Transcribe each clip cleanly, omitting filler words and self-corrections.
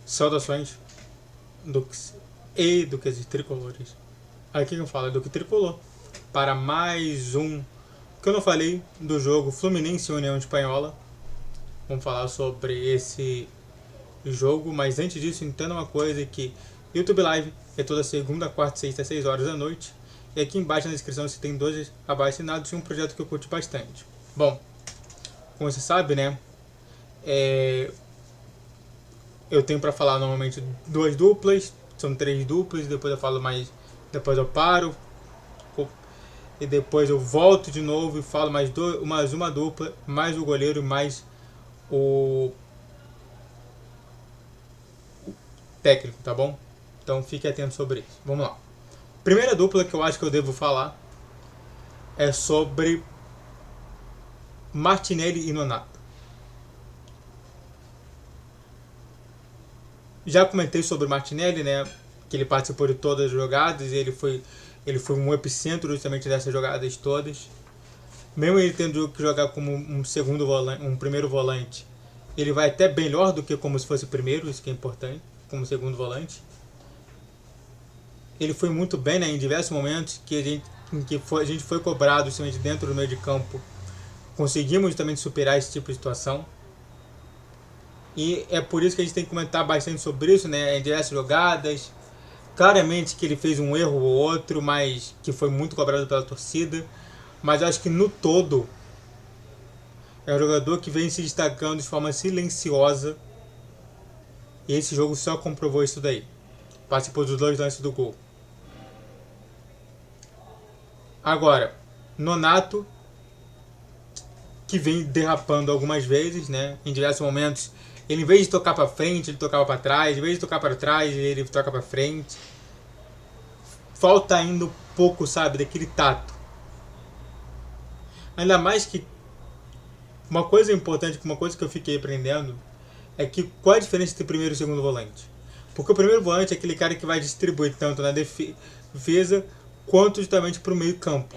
Saudações e duques tricolores. Aqui quem fala é Duque Tricolor para mais um que eu não falei do jogo Fluminense e União Espanhola. Vamos falar sobre esse jogo, mas antes disso entenda uma coisa, que YouTube Live é toda segunda, quarta e sexta às 6 horas da noite. E aqui embaixo na descrição você tem 2 abaixo-assinados e um projeto que eu curto bastante. Bom, como você sabe, né? Eu tenho para falar normalmente 2 duplas, são 3 duplas, depois eu falo mais, depois eu paro, e depois eu volto de novo e falo mais uma dupla, mais o goleiro e mais o técnico, tá bom? Então fique atento sobre isso. Vamos lá. Primeira dupla que eu acho que eu devo falar é sobre Martinelli e Nonato. Já comentei sobre o Martinelli, né? Que ele participou de todas as jogadas e ele foi um epicentro justamente dessas jogadas todas. Mesmo ele tendo que jogar como um segundo volante, um primeiro volante, ele vai até melhor do que como se fosse primeiro, isso que é importante, como segundo volante. Ele foi muito bem, né, em diversos momentos que a gente foi cobrado justamente dentro do meio de campo. Conseguimos justamente superar esse tipo de situação. E é por isso que a gente tem que comentar bastante sobre isso, né, em diversas jogadas. Claramente que ele fez um erro ou outro, mas que foi muito cobrado pela torcida. Mas acho que no todo é um jogador que vem se destacando de forma silenciosa. E esse jogo só comprovou isso daí. Participou dos 2 lances do gol. Agora, Nonato, que vem derrapando algumas vezes, né? Em diversos momentos, ele em vez de tocar para frente, ele tocava para trás. Em vez de tocar para trás, ele toca para frente. Falta ainda um pouco, sabe, daquele tato. Ainda mais que uma coisa importante, uma coisa que eu fiquei aprendendo, é que qual a diferença entre primeiro e segundo volante? Porque o primeiro volante é aquele cara que vai distribuir tanto na defesa quanto justamente para o meio campo.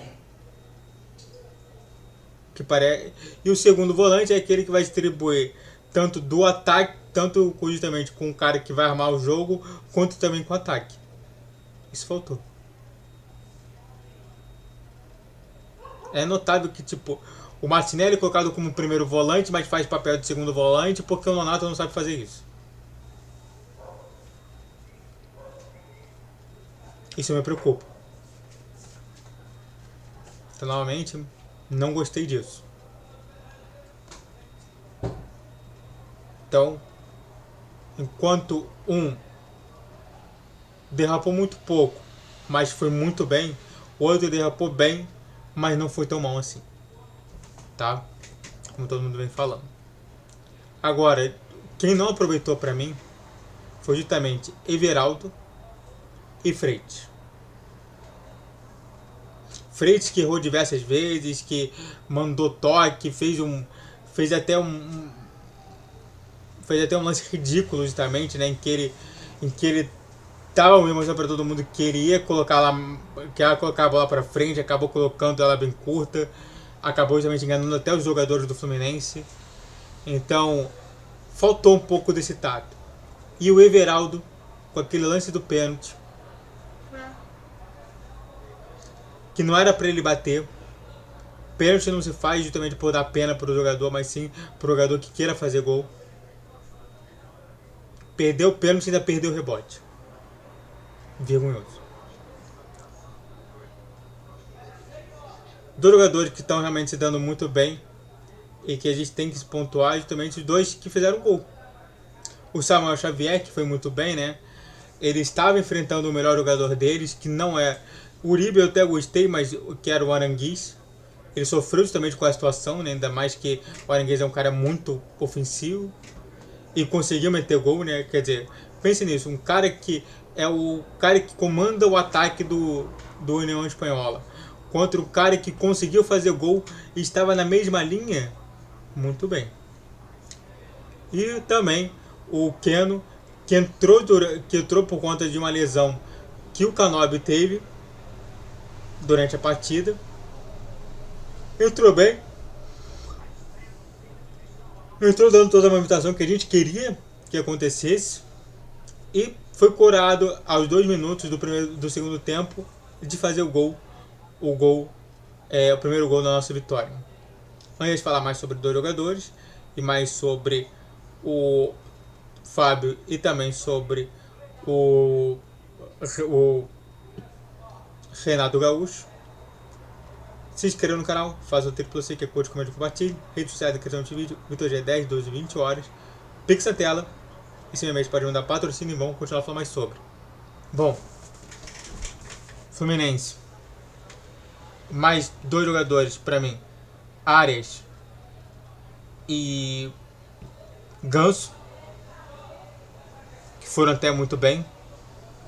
E o segundo volante é aquele que vai distribuir tanto do ataque, tanto justamente com o cara que vai armar o jogo, quanto também com o ataque. Isso faltou. É notável que, tipo, o Martinelli é colocado como primeiro volante, mas faz papel de segundo volante, porque o Nonato não sabe fazer isso. Isso me preocupa. Então, novamente, não gostei disso. Então, enquanto um derrapou muito pouco, mas foi muito bem, o outro derrapou bem, mas não foi tão mal assim. Tá? Como todo mundo vem falando. Agora, quem não aproveitou pra mim foi justamente Everaldo e Freitas. Freitas que errou diversas vezes, que mandou toque, fez até um lance ridículo justamente, né, em que ele tava mostrando para todo mundo que queria colocar a bola para frente, acabou colocando ela bem curta, acabou justamente enganando até os jogadores do Fluminense. Então, faltou um pouco desse tato. E o Everaldo, com aquele lance do pênalti, que não era para ele bater. Pênalti não se faz justamente por dar pena para o jogador, mas sim para o jogador que queira fazer gol. Perdeu o pênalti e ainda perdeu o rebote. Vergonhoso. 2 jogadores que estão realmente se dando muito bem e que a gente tem que se pontuar, justamente os 2 que fizeram gol. O Samuel Xavier, que foi muito bem, né? Ele estava enfrentando o melhor jogador deles, que não é... O Uribe eu até gostei, mas que era o Aranguiz. Ele sofreu justamente com a situação, né? Ainda mais que o Aranguiz é um cara muito ofensivo e conseguiu meter gol, né? Quer dizer, pense nisso, um cara que é o cara que comanda o ataque do União Espanhola contra o cara que conseguiu fazer gol e estava na mesma linha, muito bem. E também o Keno, que entrou por conta de uma lesão que o Canóbio teve durante a partida. Entrou bem. Entrou dando toda a movimentação que a gente queria que acontecesse. E foi curado aos 2 minutos do segundo tempo de fazer o primeiro gol da nossa vitória. Antes de falar mais sobre 2 jogadores e mais sobre o Fábio e também sobre o Renato Gaúcho, se inscreva no canal, faça o triplo C, que é curte, comente, compartilhe, redes sociais da questão de vídeo, Vitor G 10, 12, 20 horas, Pix na tela, e se me pode mandar patrocínio e vamos continuar falando mais sobre. Bom, Fluminense, mais 2 jogadores para mim, Arias e Ganso, que foram até muito bem.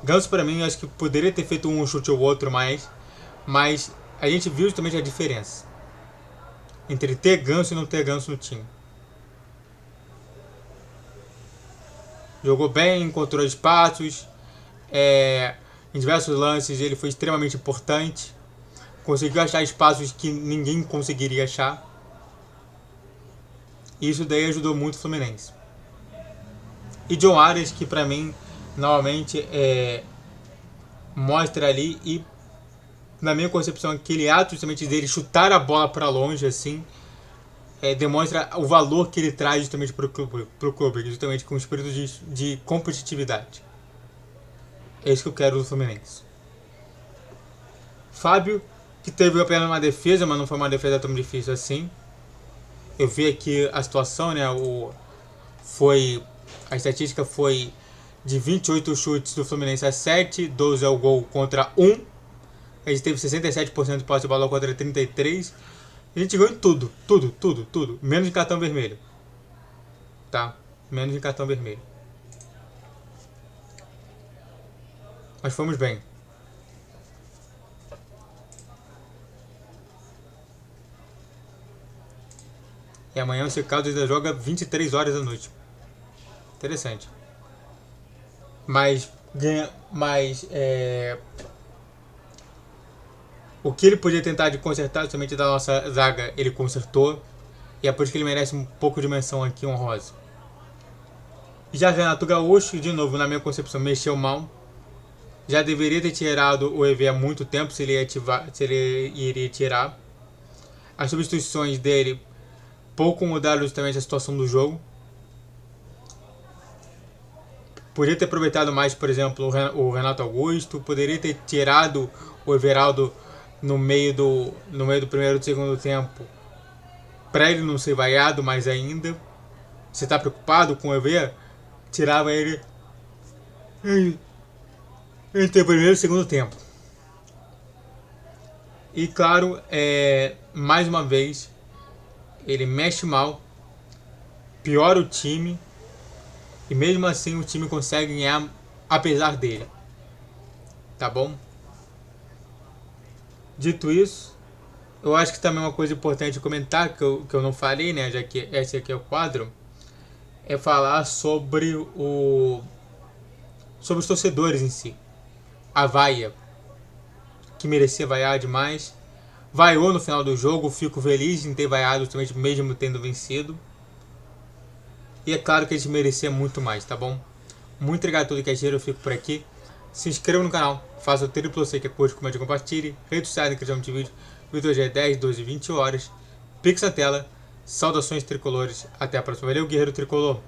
Ganso para mim, acho que poderia ter feito um chute ou outro mais, mas a gente viu justamente a diferença entre ter Ganso e não ter Ganso no time. Jogou bem, encontrou espaços, em diversos lances ele foi extremamente importante, conseguiu achar espaços que ninguém conseguiria achar. E isso daí ajudou muito o Fluminense. E John Arias, que pra mim, novamente, mostra ali, e na minha concepção, aquele ato justamente dele chutar a bola para longe, assim, demonstra o valor que ele traz justamente pro clube, justamente com o espírito de competitividade. É isso que eu quero do Fluminense. Fábio, que teve apenas uma defesa, mas não foi uma defesa tão difícil assim. Eu vi aqui a situação, né? A estatística foi de 28 chutes do Fluminense a 7, 12 é o gol contra 1. A gente teve 67% de posse de bola contra 33%. A gente ganhou em tudo. Menos de cartão vermelho. Tá? Menos de cartão vermelho. Mas fomos bem. E amanhã o Caldas ainda joga 23 horas da noite. Interessante. Mas o que ele podia tentar de consertar justamente da nossa zaga, ele consertou. E é por isso que ele merece um pouco de menção aqui honrosa. Já Renato Gaúcho, de novo, na minha concepção, mexeu mal. Já deveria ter tirado o EV há muito tempo, se ele iria tirar. As substituições dele pouco mudaram justamente a situação do jogo. Poderia ter aproveitado mais, por exemplo, o Renato Augusto. Poderia ter tirado o Everaldo no meio do primeiro e do segundo tempo, para ele não ser vaiado mais ainda. Você está preocupado com o EV? Tirava ele entre o primeiro e o segundo tempo. E claro, mais uma vez, ele mexe mal, piora o time, e mesmo assim o time consegue ganhar apesar dele. Tá bom? Dito isso, eu acho que também uma coisa importante de comentar, que eu não falei, né, já que esse aqui é o quadro, é falar sobre os torcedores em si. A vaia, que merecia vaiar demais, vaiou no final do jogo. Fico feliz em ter vaiado justamente mesmo tendo vencido. E é claro que a gente merecia muito mais, tá bom? Muito obrigado a tudo que assistiram, eu fico por aqui. Se inscreva no canal, faça o triplo C, que é curte, comente e compartilhe. Redes sociais da criação de vídeo, Vitor G 10, 12, 20 horas. Pix na tela. Saudações tricolores. Até a próxima. Valeu, guerreiro tricolor.